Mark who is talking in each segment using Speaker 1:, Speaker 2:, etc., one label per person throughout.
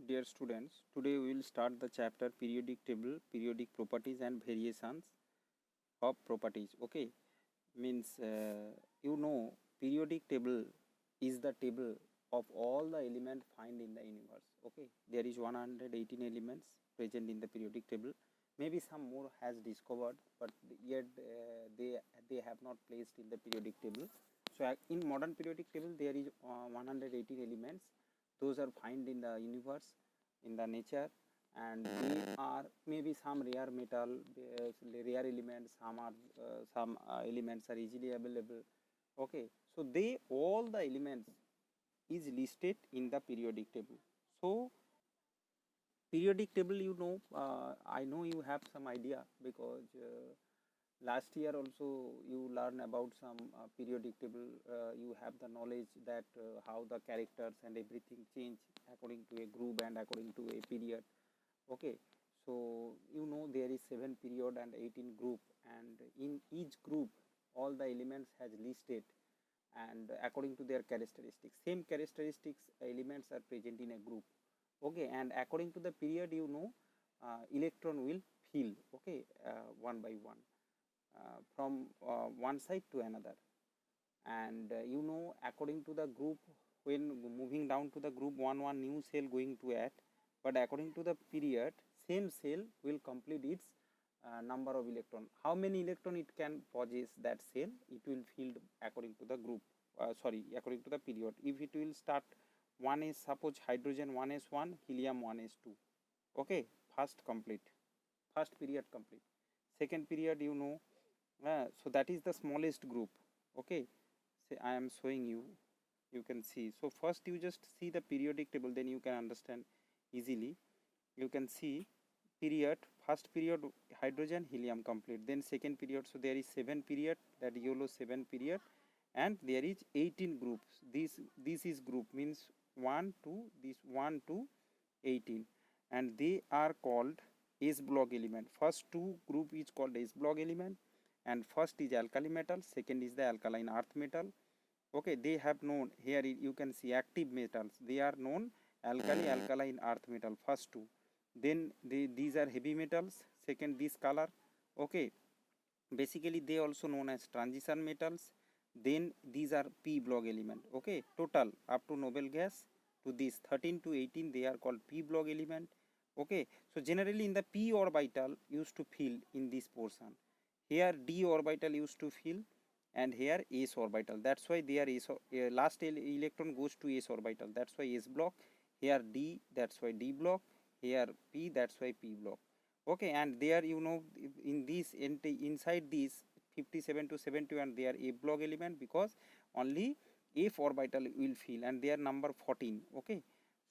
Speaker 1: Dear students, today we will start the chapter periodic table, periodic properties and variations of properties. Okay, means periodic table is the table of all the elements found in the universe. Okay, there is 118 elements present in the periodic table. Maybe some more has discovered, but yet they have not placed in the periodic table. So in modern periodic table there is 118 elements. Those are found in the universe, in the nature, and they are maybe some rare metal, rare elements. Some elements are easily available. Okay, so they all the elements is listed in the periodic table. So periodic table, I know you have some idea because last year also you learn about some periodic table. You have the knowledge that how the characters and everything change according to a group and according to a period. Okay, so there is 7 period and 18 group, and in each group all the elements has listed and according to their characteristics, same characteristics elements are present in a group. Okay, and according to the period, electron will fill, okay, one by one from one side to another. And according to the group, when moving down to the group, one new cell going to add, but according to the period, same cell will complete its number of electron. How many electron it can possess that cell, it will filled according to the group, according to the period. If it will start 1s, suppose hydrogen 1s1, helium 1s2. Okay, first period complete. Second period, so that is the smallest group. Okay, say I am showing you can see. So first you just see the periodic table, then you can understand easily. You can see period, first period hydrogen helium complete, then second period, so there is 7 period, that yellow 7 period, and there is 18 groups. This is group, means 1 to 18, and they are called S block element. First two group is called S block element, and first is alkali metal, second is the alkaline earth metal. Okay, they have known here, you can see active metals, they are known alkali, alkaline earth metal, first two. Then these are heavy metals, second this color. Okay, basically they also known as transition metals. Then these are p block element. Okay, total up to noble gas to this 13 to 18 they are called p block element. Okay, so generally in the p orbital used to fill in this portion, here d orbital used to fill, and here s orbital, that's why they are s, last electron goes to s orbital, that's why s block. Here d, that's why d block. Here p, that's why p block. Okay, and there in this inside this 57 to 71 they are a block element, because only f orbital will fill, and they are number 14. Okay,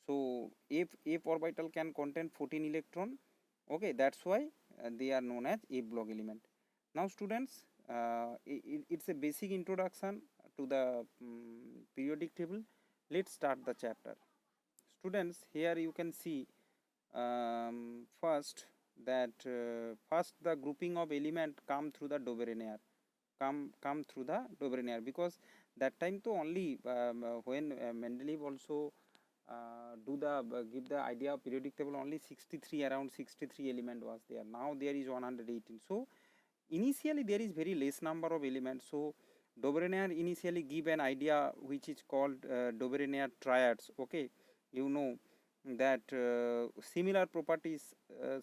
Speaker 1: so f orbital can contain 14 electron. Okay, that's why they are known as a block element. Now students, it's a basic introduction to the periodic table. Let's start the chapter. Students, here you can see first that first the grouping of element come through the Doberinear, come through the Doberinear, because that time to only when Mendeleev also give the idea of periodic table, only 63, around 63 element was there. Now there is 118. So initially there is very less number of elements. So Doberinear initially give an idea which is called Doberinear triads. Okay, that similar properties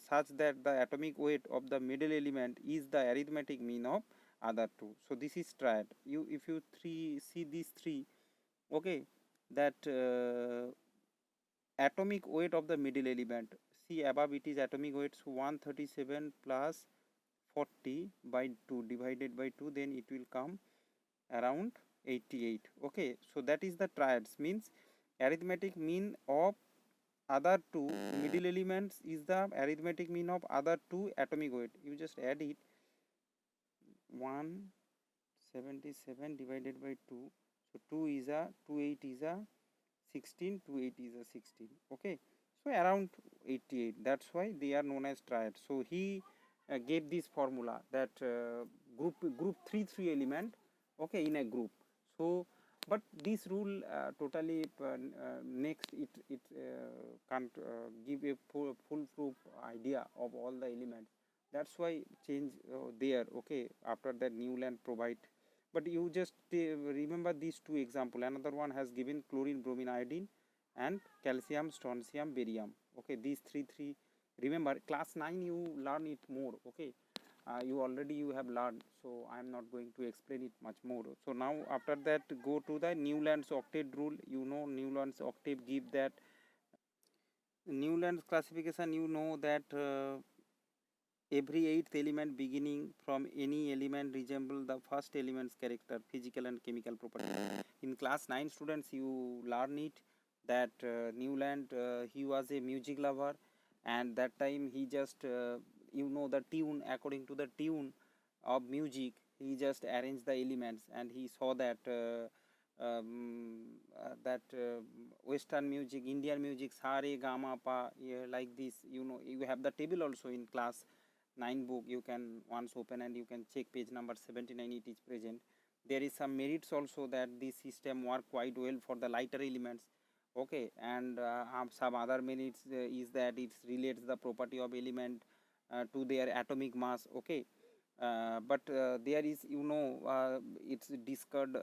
Speaker 1: such that the atomic weight of the middle element is the arithmetic mean of other two. So this is triad. If you see these three, okay, that atomic weight of the middle element, see above it is atomic weight, so 137 plus 40 by 2 divided by 2, then it will come around 88. Okay, so that is the triads, means arithmetic mean of other two middle elements is the arithmetic mean of other two atomic weight. You just add it, 177 divided by 2, so 28 is a 16, 28 is a 16. Okay, so around 88, that's why they are known as triad. So he gave this formula that group 3 element, okay, in a group. So but this rule totally next it can't give a foolproof idea of all the elements. That's why change there. Okay, after that Newland provide, but you just remember these two example. Another one has given chlorine, bromine, iodine, and calcium, strontium, barium. Okay, these three remember class 9 you learn it more. Okay, you have learned, so I am not going to explain it much more. So now after that go to the Newland's octet rule. Newland's octet give that Newland's classification. That every eighth element beginning from any element resemble the first element's character, physical and chemical properties. In class 9 students you learn it that Newland he was a music lover, and that time he just the tune, according to the tune of music he just arranged the elements, and he saw that Western music, Indian music, sa re ga ma pa, yeah, like this. You have the table also in class 9 book. You can once open and you can check page number 79, it is present. There is some merits also that this system work quite well for the lighter elements. Okay, and some other merits is that it relates the property of element to their atomic mass. Okay, but there is it's discussed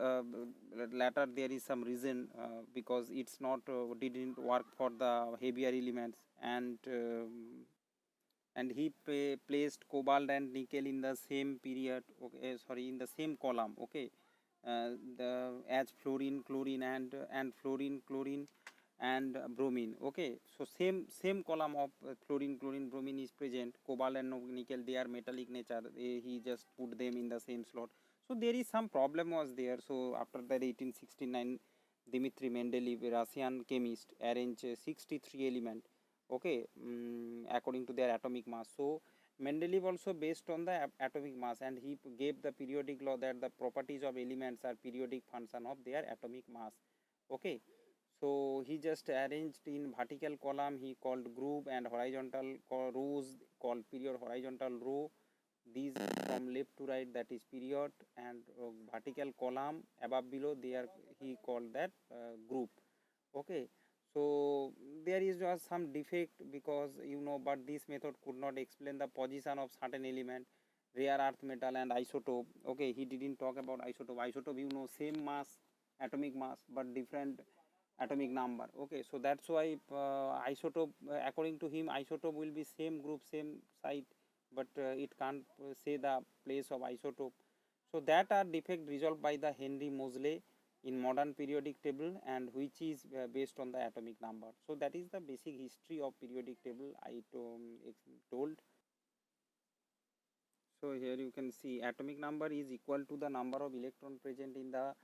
Speaker 1: later. There is some reason because it's not didn't work for the heavier elements, and he placed cobalt and nickel in the same period. Okay, sorry, in the same column. Okay, the as fluorine, chlorine, and fluorine, chlorine, and bromine. Okay, so same column of fluorine, chlorine, bromine is present. Cobalt and nickel, they are metallic nature. He just put them in the same slot. So there is some problem was there. So after that 1869, Dmitry Mendeleev, Russian chemist, arranged 63 element. Okay, according to their atomic mass. So Mendeleev also based on the atomic mass, and he gave the periodic law that the properties of elements are periodic function of their atomic mass. Okay, so he just arranged in vertical column he called group, and horizontal rows called period, horizontal row these from left to right, that is period, and vertical column above below there he called that group. Okay, so there is just some defect because but this method could not explain the position of certain element, rare earth metal and isotope. Okay, he didn't talk about isotope, same mass, atomic mass, but different atomic number. Okay, so that's why isotope, according to him, isotope will be same group, same site, but it can't say the place of isotope. So that are defect resolved by the Henry Moseley in modern periodic table, and which is based on the atomic number. So that is the basic history of periodic table I told. So here you can see atomic number is equal to the number of electron present in the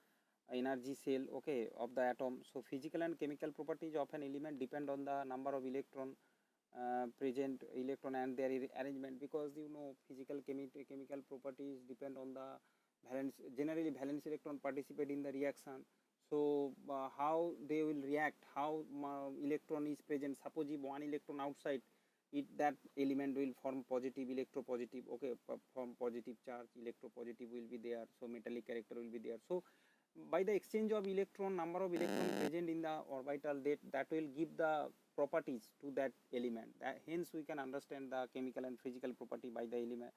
Speaker 1: energy cell, okay, of the atom. So physical and chemical properties of an element depend on the number of present electron and their arrangement, because physical chemical properties depend on the valence. Generally valence electron participate in the reaction. So how they will react, how electron is present. Suppose if one electron outside it, that element will form positive, electropositive. Okay, form positive charge, electropositive will be there, so metallic character will be there. So by the exchange of electron, number of electron present in the orbital, that will give the properties to that element. Hence we can understand the chemical and physical property by the element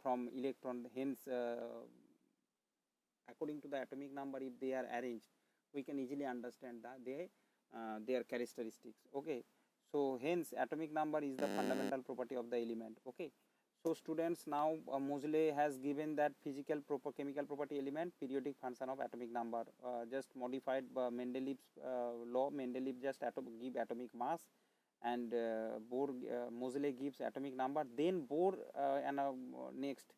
Speaker 1: from electron. Hence according to the atomic number, if they are arranged, we can easily understand that their characteristics. Okay, so hence atomic number is the fundamental property of the element. Okay, so students, now Moseley has given that physical chemical property element periodic function of atomic number, just modified by Mendeleev's law. Mendeleev just give atomic mass, and Moseley gives atomic number. Then Bohr and next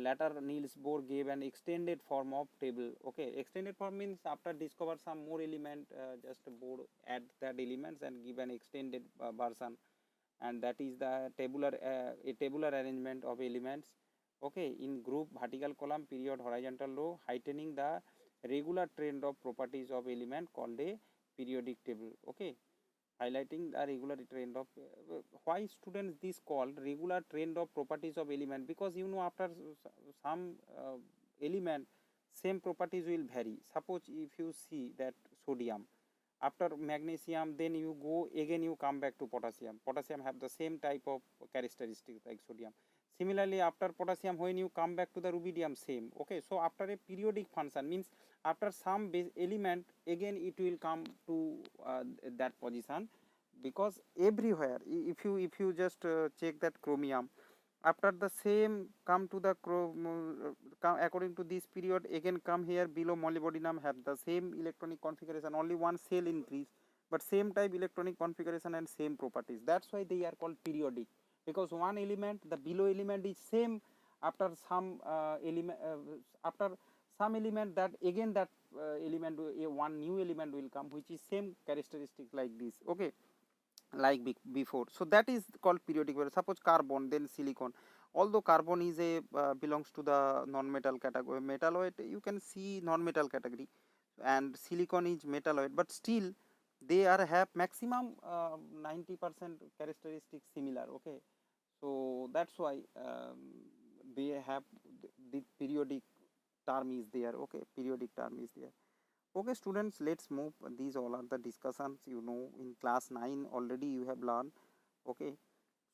Speaker 1: later Niels Bohr gave an extended form of table. Okay, extended form means after discover some more element, just Bohr add that elements and give an extended version, and that is the a tabular arrangement of elements. Okay, in group, vertical column, period, horizontal row, heightening the regular trend of properties of element called a periodic table. Okay, highlighting the regular trend of why students this called regular trend of properties of element, because after some element same properties will vary. Suppose if you see that sodium, After magnesium, then you go again, you come back to potassium. Potassium have the same type of characteristics like sodium. Similarly, after potassium, when you come back to the rubidium, same. Okay, so after a periodic function means after some base element, again it will come to that position, because everywhere, if you just check that chromium, after the same come to the come according to this period, again come here below, molybdenum have the same electronic configuration, only one cell increase, but same type electronic configuration and same properties. That's why they are called periodic, because one element, the below element is same, after some element, after some element, that again that element, one new element will come which is same characteristics like this. Okay, like before. So that is called periodic. Suppose carbon, then silicon. Although carbon is a belongs to the non-metal category, metalloid you can see non-metal category, and silicon is metalloid, but still they are have maximum 90% characteristics similar. Okay, so that's why they have the periodic term is there. Okay, periodic term is there. Okay, students, let's move. These all are the discussions, in class 9 already you have learned. Okay,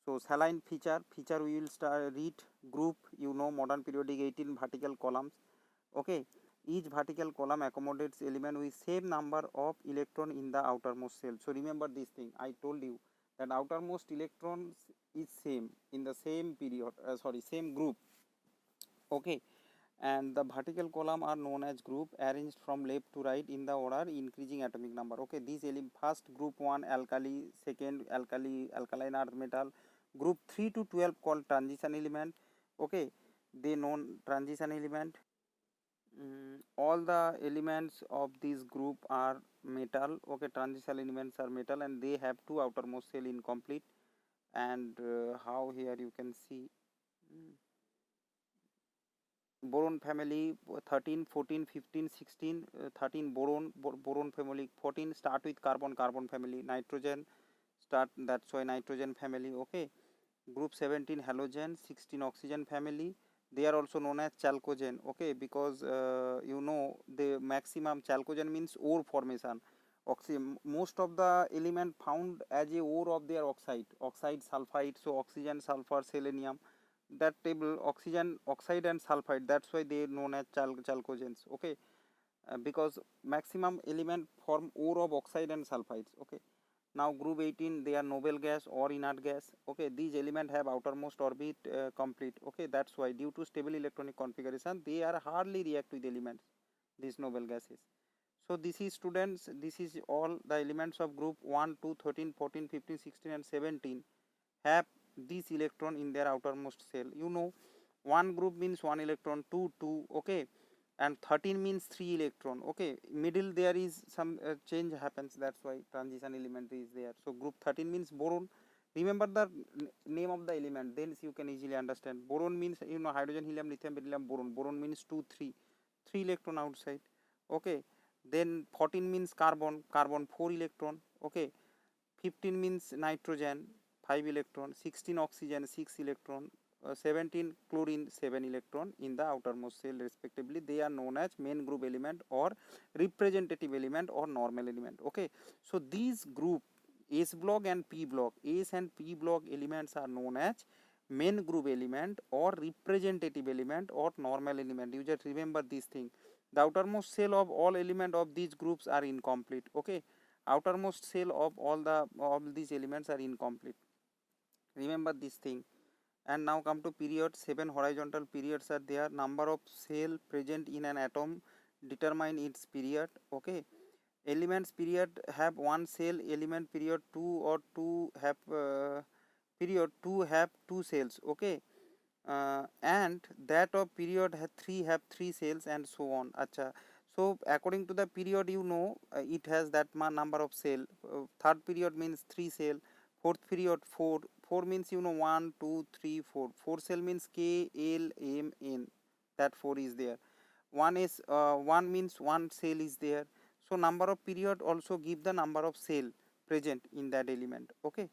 Speaker 1: so saline feature we will start read. Group, modern periodic 18 vertical columns. Okay, each vertical column accommodates element with same number of electron in the outermost cell. So remember this thing, I told you that outermost electrons is same in the same period, same group. Okay, and the vertical column are known as group, arranged from left to right in the order increasing atomic number. Okay, these first group 1 alkali, second alkaline earth metal, group 3 to 12 called transition element. Okay, they known transition element. All the elements of this group are metal. Okay, transition elements are metal, and they have two outermost cell incomplete. And how here you can see, boron family 13, 14, 15, 16, 13 boron family, 14 start with carbon family, nitrogen start, that's why nitrogen family. Okay, group 17 halogen, 16 oxygen family, they are also known as chalcogen. Okay, because the maximum chalcogen means ore formation. Most of the element found as a ore of their oxide sulfide, so oxygen, sulfur, selenium, that table oxygen, oxide and sulfide, that's why they are known as chalcogens. Okay, because maximum element form ore of oxide and sulfides. Okay, now group 18, they are noble gas or inert gas. Okay, these elements have outermost orbit complete. Okay, that's why due to stable electronic configuration they are hardly react with elements, these noble gases. So this is, students, this is all the elements of group 1, 2, 13, 14, 15, 16 and 17 have this electron in their outermost cell. One group means one electron, 2 2. Okay, and 13 means 3 electron. Okay, middle there is some change happens, that's why transition element is there. So group 13 means boron. Remember the name of the element, then you can easily understand. Boron means hydrogen, helium, lithium, beryllium, boron means 2 3 electron outside. Okay, then 14 means carbon 4 electron. Okay, 15 means nitrogen, 5 electron, 16 oxygen, 6 electron, 17 chlorine, 7 electron in the outermost cell respectively. They are known as main group element or representative element or normal element. Okay, so these group S block and P block, S and P block elements are known as main group element or representative element or normal element. You just remember this thing. The outermost cell of all element of these groups are incomplete. Okay, outermost cell of all these elements are incomplete. Remember this thing. And now come to period. 7 horizontal periods are there. Number of cell present in an atom determine its period. Okay, elements period have one cell, element period 2 or 2 have period 2 have 2 cells. Okay, and that of period 3 have 3 cells and so on. Acha. So according to the period, it has that number of cell. Third period means 3 cell, fourth period 4 means 1 2 3 4, 4 cell means K L M N, that 4 is there. 1 means 1 cell is there. So number of period also give the number of cell present in that element. Okay,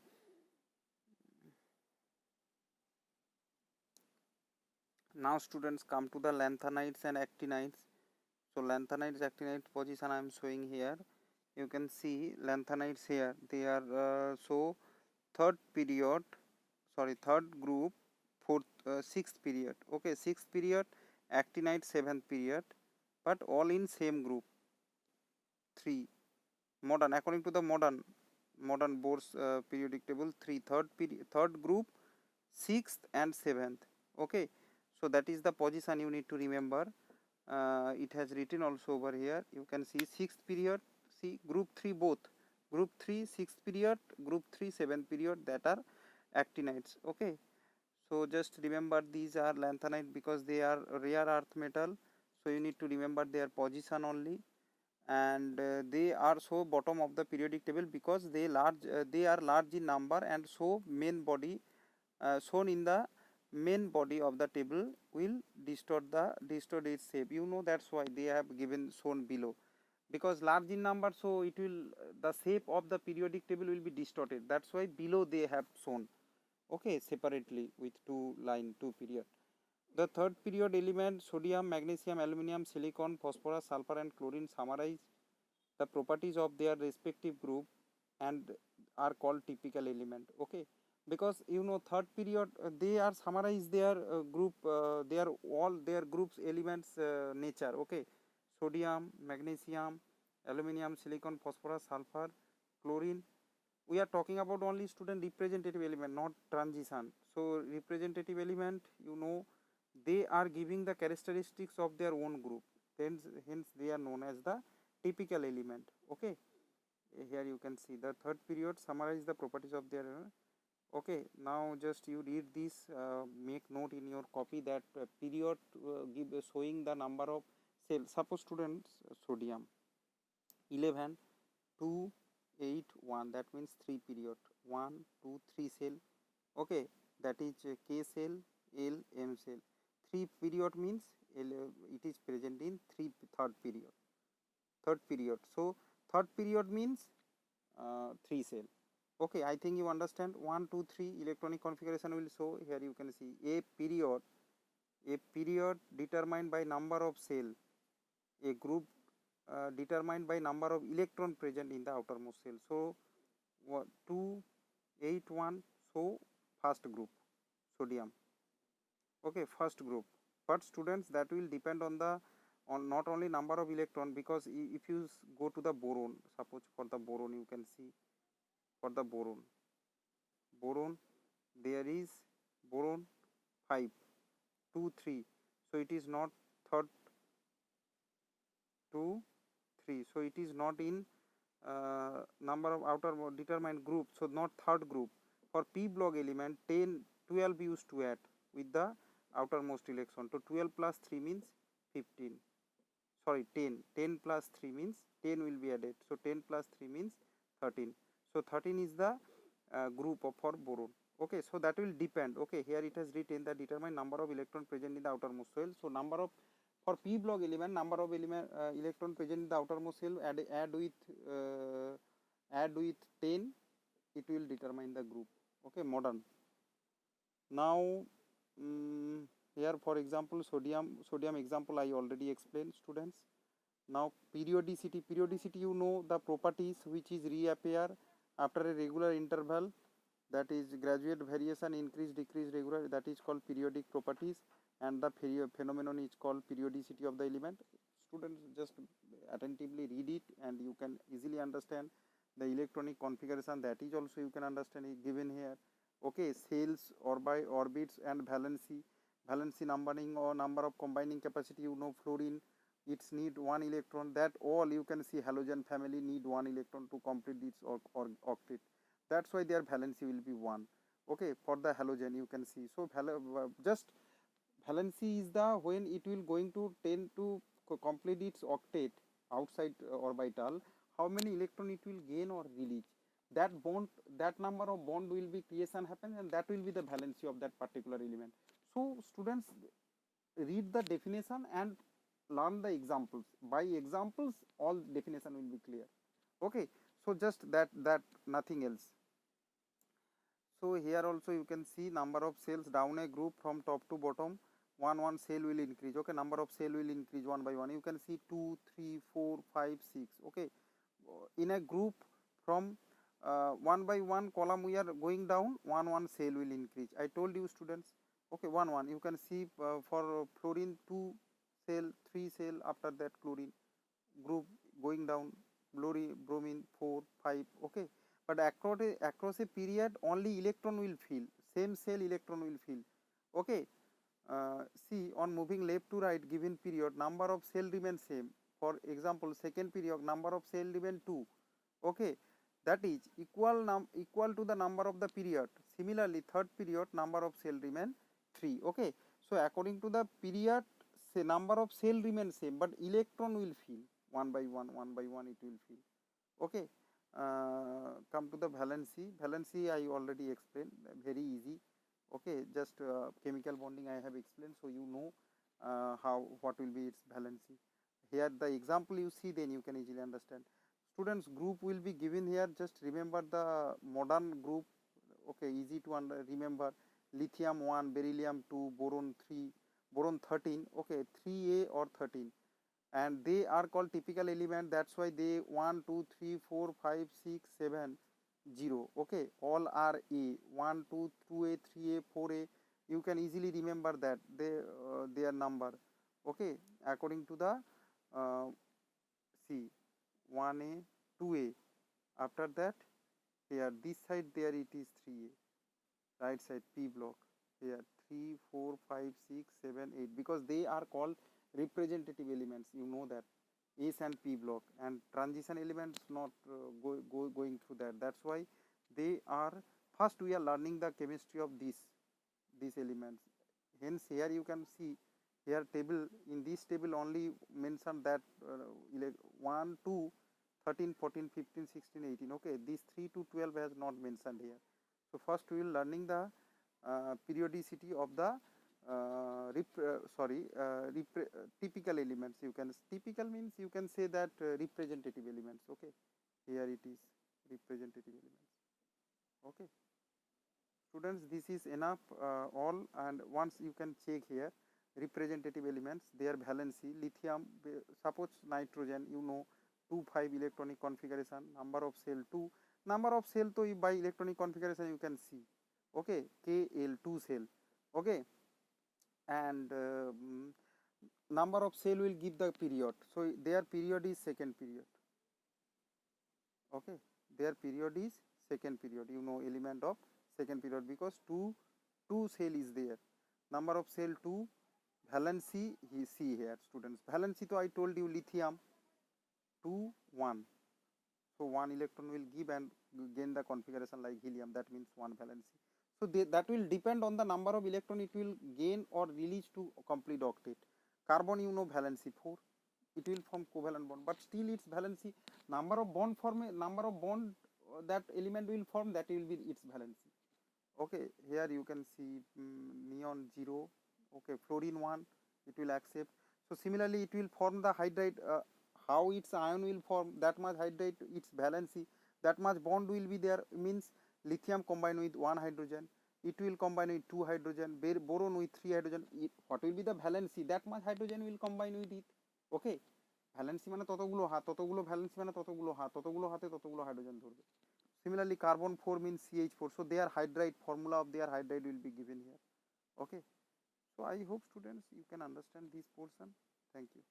Speaker 1: now students, come to the lanthanides and actinides. So lanthanides, actinides position I am showing here. you can see lanthanides here, they are so third period, sorry, third group, fourth, sixth period, okay, sixth period, actinide seventh period, but all in same group 3. Modern, according to the modern Bohr's periodic table, 3 third group, sixth and seventh, okay. So that is the position you need to remember. It has written also over here, you can see sixth period, see group 3 both, group 3 sixth period, group 3 seventh period, that are actinides, okay. So just remember these are lanthanide because they are rare earth metal, so you need to remember their position only. And they are so bottom of the periodic table because they are large in number, and so main body shown in the main body of the table will distort its shape, you know, that's why they have given shown below, because large in number, so it will the shape of the periodic table will be distorted, that's why below they have shown, okay, separately with two period. The third period element sodium, magnesium, aluminum, silicon, phosphorus, sulfur and chlorine summarize the properties of their respective group and are called typical element, okay. Because you know third period they are summarize their group, they are all their groups elements nature, okay. Sodium, magnesium, aluminum, silicon, phosphorus, sulfur, chlorine. We are talking about only student representative element, not transition. So representative element, you know, they are giving the characteristics of their own group, hence they are known as the typical element, okay. Here you can see the third period summarize the properties of their okay. Now just you read this, make note in your copy that period give showing the number of cells. Suppose students sodium 11 2 8 1, that means 3 period, 1 2 3 cell, okay, that is K cell, L, M cell. 3 period means it is present in third period. So third period means 3 cell, okay. I think you understand. 1 2 3 electronic configuration will show here, you can see a period determined by number of cell, a group determined by number of electron present in the outermost cell. So 2 8 1, so first group sodium, okay, first group. But students, that will depend on the on not only number of electron, because if you go to the boron, suppose for the boron, you can see for the boron there is boron 5 2 3, so it is not third 2 3, so it is not in number of outer determined group, so not third group. For p block element 10 12 used to add with the outermost electron, so 12 plus 3 means 15, sorry 10 plus 3 means 10 will be added, so 10 plus 3 means 13, so 13 is the group for boron, okay. So that will depend, okay. Here it has written the determine number of electron present in the outermost cell, so number of for p block element, number of electron present in the outermost cell, add with 10, it will determine the group, okay. Modern. Now here for example sodium example I already explained, students. Now periodicity you know the properties which is reappear after a regular interval, that is graduate variation, increase decrease regular, that is called periodic properties, and the phenomenon is called periodicity of the element. Students just attentively read it and you can easily understand the electronic configuration, that is also you can understand it given here, okay. Cells, orbits and valency numbering or number of combining capacity, you know, fluorine it's need 1 electron, that all you can see halogen family need 1 electron to complete its octet, that's why their valency will be 1, okay. For the halogen you can see, so just valency is the when it will going to tend to complete its octet outside orbital, how many electron it will gain or release, that bond, that number of bond will be creation happen, and that will be the valency of that particular element. So students read the definition and learn the examples, by examples all definition will be clear, okay. So just that nothing else. So here also you can see number of cells down a group from top to bottom, one cell will increase, okay. Number of cell will increase one by one, you can see 2 3 4 5 6, okay. in a group from one by one column we are going down, one cell will increase. I told you students. Okay, one you can see for fluorine 2 cell, 3 cell, after that chlorine group going down, bromine 4 5. Okay, but across a period only electron will fill, same cell electron will fill. Okay, see, on moving left to right given period number of cell remain same. For example, second period number of cell remain 2. Okay, that is equal to the number of the period. Similarly, third period number of cell remain 3. Okay, so according to the period, say number of cell remain same, but electron will fill one by one it will fill. Okay, come to the valency. Valency I already explained, very easy. Okay, just chemical bonding I have explained, so you know what will be its valency. Here the example you see, then you can easily understand. Students, group will be given here. Just remember the modern group. Okay, easy to remember. Lithium 1, beryllium 2, boron 3, boron 13. Okay, 3A or 13, and they are called typical element. That's why they 1 2 3 4 5 6 7 0. Okay, all are A. 1 2 2A 3A 4A. You can easily remember that their number. Okay, according to the C, 1A 2A. After that, here this side there it is 3A. Right side P block. Here 3 4 5 6 7 8, because they are called representative elements. You know that S and P block, and transition elements not going through that. That's why they are. First we are learning the chemistry of these elements. Hence here you can see here table, in this table only mention that 1 2 13 14 15 16 18. Okay, these 3 to 12 has not mentioned here. So first we will learning the periodicity of the typical elements. You can, typical means you can say that representative elements. Okay, here it is representative elements. Okay, students, this is enough all. And once you can check here representative elements, their valency. Lithium, suppose nitrogen, you know 2 5 electronic configuration, number of cell 2, number of cell to by electronic configuration you can see. Okay, Kl 2 cell. Okay, and number of cell will give the period. So their period is second period. Okay, their period is second period. You know element of second period because two cell is there. Number of cell 2. Valency he see here, students. Valency, so I told you lithium 2 1. So 1 electron will give and gain the configuration like helium. That means 1 valency. So that will depend on the number of electron it will gain or release to complete octet. Carbon, you know valency 4. It will form covalent bond, but still its valency, number of bond that element will form, that will be its valency. Okay, here you can see neon 0. Okay, fluorine 1, it will accept. So similarly it will form the hydride. How its ion will form, that much hydride, its valency, that much bond will be there. Means lithium combined with 1 hydrogen, it will combine with 2 hydrogen, boron with 3 hydrogen. What will be the valency, that much hydrogen will combine with it. Okay, valency মানে ততগুলো হাত, ততগুলো valency মানে ততগুলো হাতে ততগুলো hydrogen ধরবে. Similarly carbon 4 means CH4. So their hydride, formula of their hydride will be given here. Okay, so I hope students you can understand this portion. Thank you.